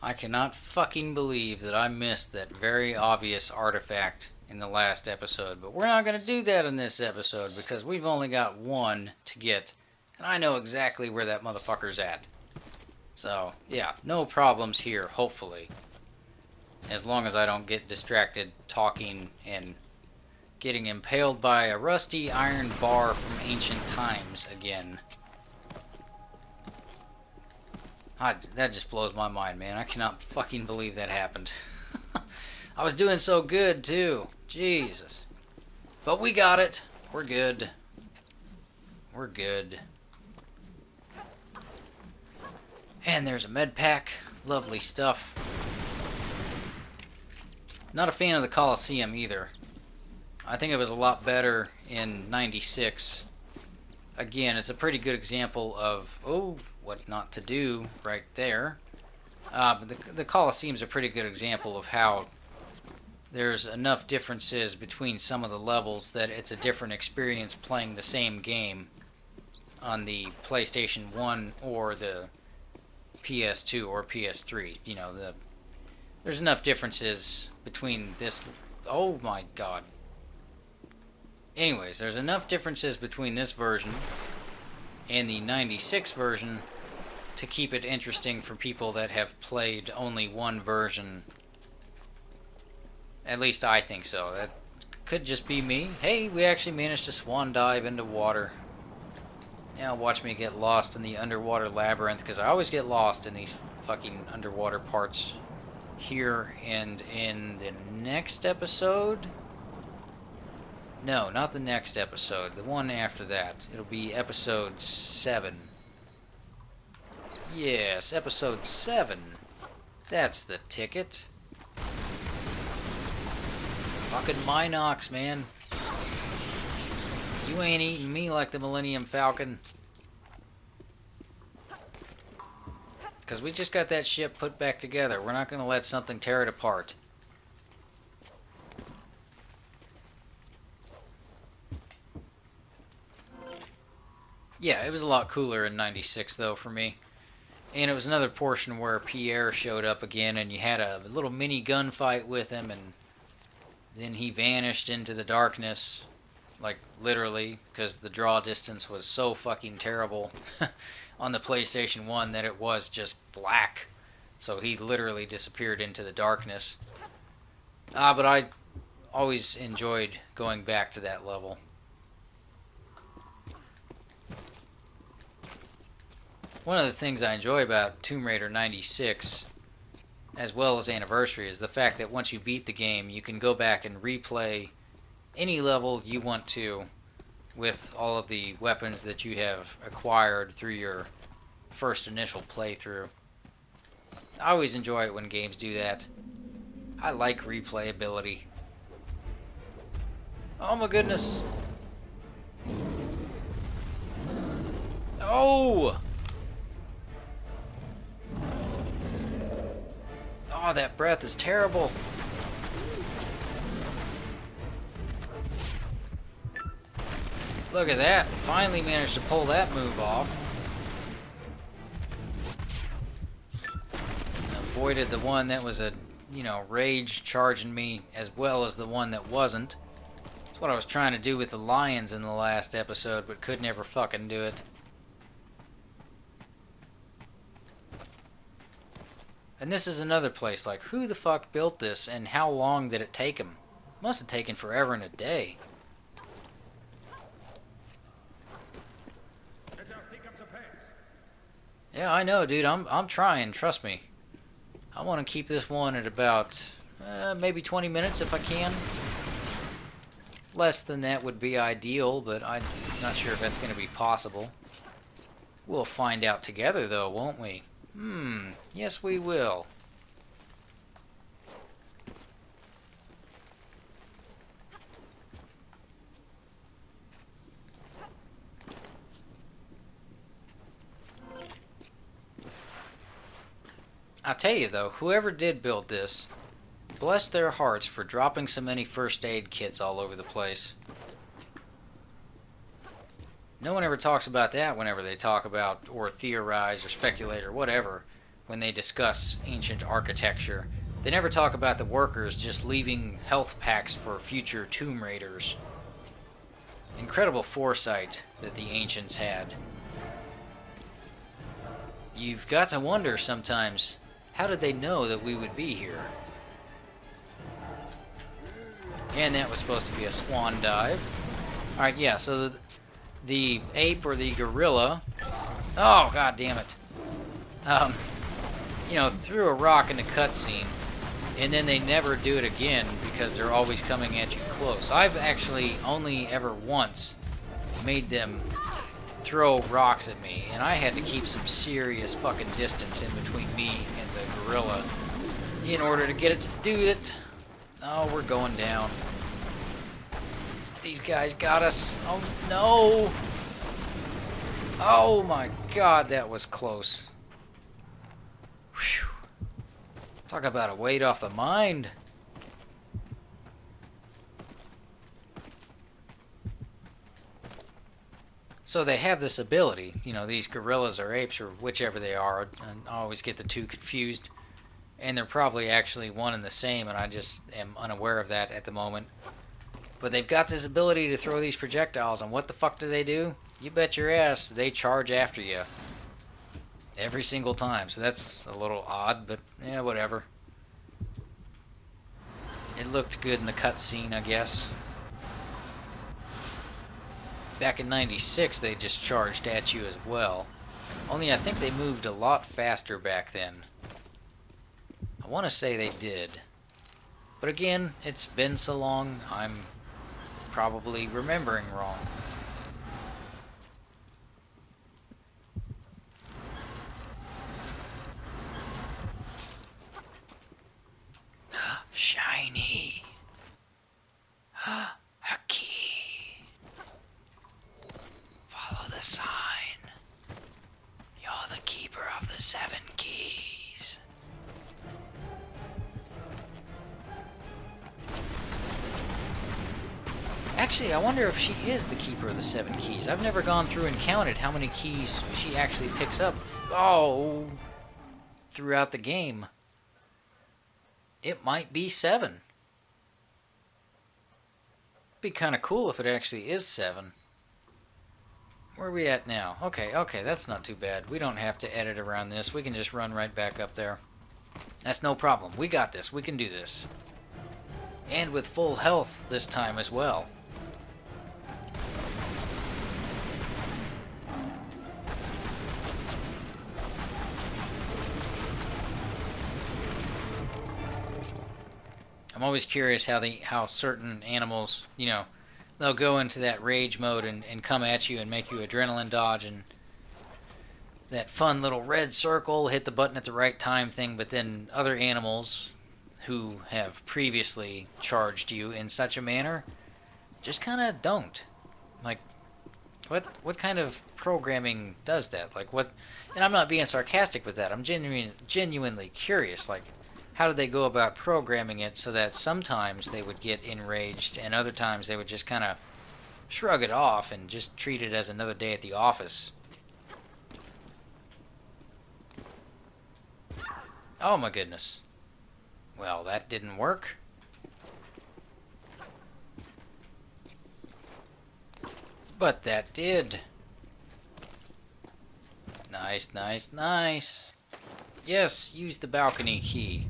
I cannot fucking believe that I missed that very obvious artifact in the last episode. But we're not going to do that in this episode because we've only got one to get. And I know exactly where that motherfucker's at. So, yeah, no problems here, hopefully. As long as I don't get distracted talking and getting impaled by a rusty iron bar from ancient times again. That just blows my mind, man. I cannot fucking believe that happened. I was doing so good, too. Jesus. But we got it. We're good. We're good. And there's a med pack. Lovely stuff. Not a fan of the Coliseum either. I think it was a lot better in 96. Again, it's a pretty good example of, what not to do right there. But the Coliseum's a pretty good example of how there's enough differences between some of the levels that it's a different experience playing the same game on the PlayStation 1 or the PS2 or PS3. You know, there's enough differences between this... Oh my god. Anyways, there's enough differences between this version and the 96 version to keep it interesting for people that have played only one version. At least I think so. That could just be me. Hey, we actually managed to swan dive into water. Now watch me get lost in the underwater labyrinth, because I always get lost in these fucking underwater parts here and in the next episode. No, not the next episode. The one after that. It'll be episode 7. Yes, episode 7. That's the ticket. Fucking Minox, man. You ain't eating me like the Millennium Falcon. Because we just got that ship put back together. We're not going to let something tear it apart. Yeah, it was a lot cooler in 96, though, for me. And it was another portion where Pierre showed up again, and you had a little mini gunfight with him, and then he vanished into the darkness. Like, literally, because the draw distance was so fucking terrible on the PlayStation 1 that it was just black. So he literally disappeared into the darkness. But I always enjoyed going back to that level. One of the things I enjoy about Tomb Raider 96, as well as Anniversary, is the fact that once you beat the game, you can go back and replay any level you want to with all of the weapons that you have acquired through your first initial playthrough. I always enjoy it when games do that. I like replayability. Oh my goodness. Oh! Oh, that breath is terrible. Look at that. Finally managed to pull that move off. Avoided the one that was rage charging me as well as the one that wasn't. That's what I was trying to do with the lions in the last episode, but could never fucking do it. And this is another place, like, who the fuck built this and how long did it take them? Must have taken forever and a day. Yeah, I know, dude. I'm trying, trust me. I want to keep this one at about maybe 20 minutes if I can. Less than that would be ideal, but I'm not sure if that's going to be possible. We'll find out together, though, won't we? Yes we will. I'll tell you though, whoever did build this, bless their hearts for dropping so many first aid kits all over the place. No one ever talks about that whenever they talk about or theorize or speculate or whatever when they discuss ancient architecture. They never talk about the workers just leaving health packs for future tomb raiders. Incredible foresight that the ancients had. You've got to wonder sometimes, how did they know that we would be here? And that was supposed to be a swan dive. Alright, yeah, so the ape or the gorilla... Oh, god damn it. You know, threw a rock in the cutscene, and then they never do it again because they're always coming at you close. I've actually only ever once made them throw rocks at me, and I had to keep some serious fucking distance in between me and the gorilla in order to get it to do it. Oh, we're going down. These guys got us. Oh, no. Oh, my God, that was close. Whew. Talk about a weight off the mind. So they have this ability, you know, these gorillas or apes or whichever they are. I always get the two confused. And they're probably actually one and the same, and I just am unaware of that at the moment. But they've got this ability to throw these projectiles, and what the fuck do? You bet your ass they charge after you. Every single time, so that's a little odd, but yeah, whatever. It looked good in the cutscene, I guess. Back in '96, they just charged at you as well. Only I think they moved a lot faster back then. I want to say they did. But again, it's been so long, I'm probably remembering wrong. Shiny. A key. Follow the sign. You're the keeper of the 7 keys. Actually, I wonder if she is the keeper of the 7 keys. I've never gone through and counted how many keys she actually picks up. Oh, throughout the game. It might be 7. Be kind of cool if it actually is 7. Where are we at now? Okay, that's not too bad. We don't have to edit around this. We can just run right back up there. That's no problem. We got this. We can do this. And with full health this time as well. I'm always curious how certain animals, you know, they'll go into that rage mode and come at you and make you adrenaline dodge and that fun little red circle, hit the button at the right time thing, but then other animals who have previously charged you in such a manner just kind of don't. Like, what kind of programming does that? Like, what? And I'm not being sarcastic with that. I'm genuinely curious. Like, how did they go about programming it so that sometimes they would get enraged and other times they would just kind of shrug it off and just treat it as another day at the office? Oh my goodness. Well, that didn't work. But that did. Nice, nice, nice. Yes, use the balcony key.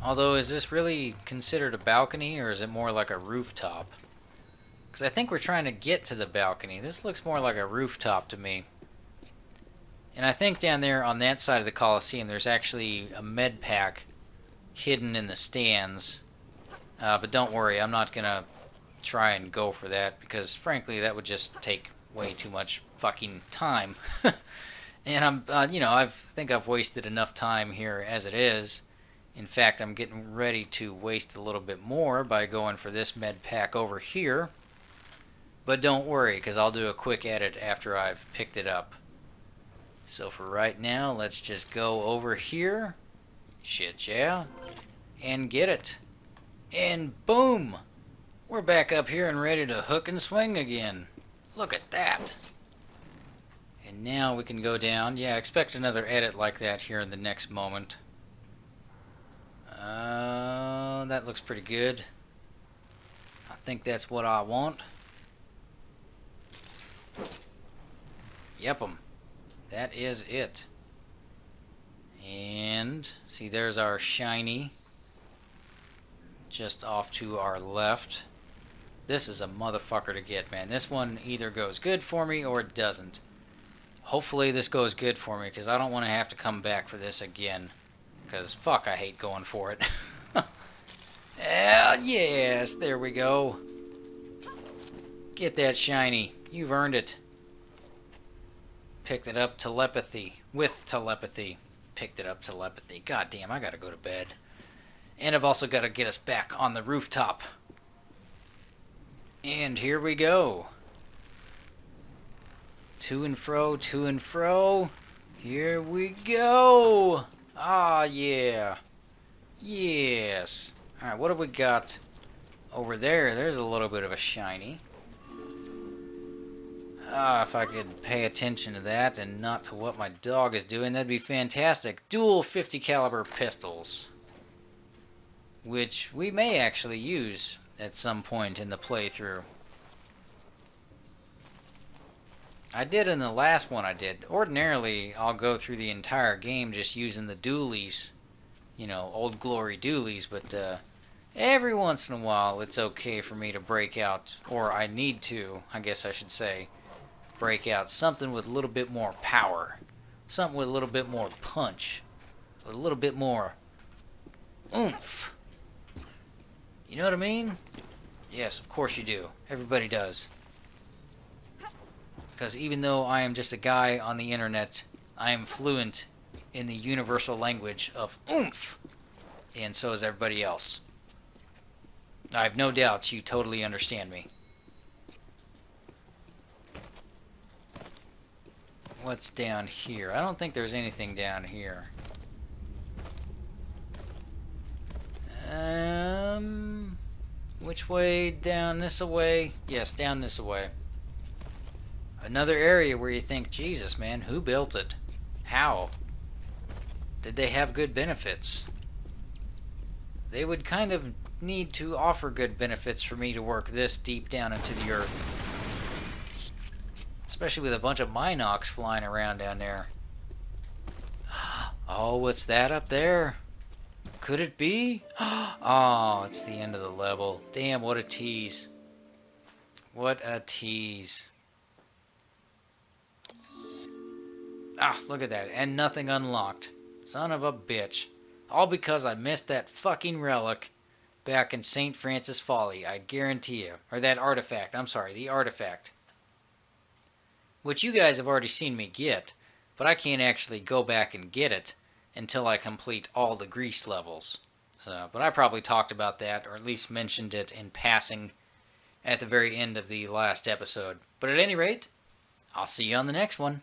Although, is this really considered a balcony, or is it more like a rooftop? Because I think we're trying to get to the balcony. This looks more like a rooftop to me. And I think down there on that side of the Coliseum, there's actually a med pack hidden in the stands. But don't worry, I'm not going to try and go for that, because frankly, that would just take way too much fucking time. And I think I've wasted enough time here as it is. In fact, I'm getting ready to waste a little bit more by going for this med pack over here. But don't worry, because I'll do a quick edit after I've picked it up. So for right now, let's just go over here. Shit, yeah. And get it. And boom! We're back up here and ready to hook and swing again. Look at that. And now we can go down. Yeah, expect another edit like that here in the next moment. That looks pretty good. I think that's what I want. Yep-em. That is it. And, see, there's our shiny. Just off to our left. This is a motherfucker to get, man. This one either goes good for me or it doesn't. Hopefully this goes good for me, because I don't want to have to come back for this again. Because, fuck, I hate going for it. Yes, there we go. Get that shiny. You've earned it. Picked it up telepathy. With telepathy. Picked it up telepathy. God damn, I gotta go to bed. And I've also got to get us back on the rooftop. And here we go. To and fro, to and fro. Here we go. Ah, yeah. Yes. Alright, what have we got over there? There's a little bit of a shiny. Ah, if I could pay attention to that and not to what my dog is doing, that'd be fantastic. Dual 50 caliber pistols. Which we may actually use at some point in the playthrough. I did in the last one I did. Ordinarily, I'll go through the entire game just using the dualies. You know, old glory dualies, but every once in a while it's okay for me to break out, or I need to, I guess I should say, break out something with a little bit more power. Something with a little bit more punch. With a little bit more oomph. You know what I mean? Yes, of course you do. Everybody does. Because even though I am just a guy on the internet, I am fluent in the universal language of oomph. And so is everybody else. I have no doubts you totally understand me. What's down here? I don't think there's anything down here. Which way? Down this way? Yes, down this way. Another area where you think, Jesus, man, who built it? How? Did they have good benefits? They would kind of need to offer good benefits for me to work this deep down into the earth. Especially with a bunch of Minox flying around down there. Oh, what's that up there? Could it be? Oh, it's the end of the level. Damn, what a tease. What a tease. Ah, look at that. And nothing unlocked. Son of a bitch. All because I missed that fucking relic back in St. Francis Folly, I guarantee you. Or that artifact. I'm sorry, the artifact. Which you guys have already seen me get, but I can't actually go back and get it until I complete all the grease levels. So, but I probably talked about that, or at least mentioned it in passing at the very end of the last episode. But at any rate, I'll see you on the next one.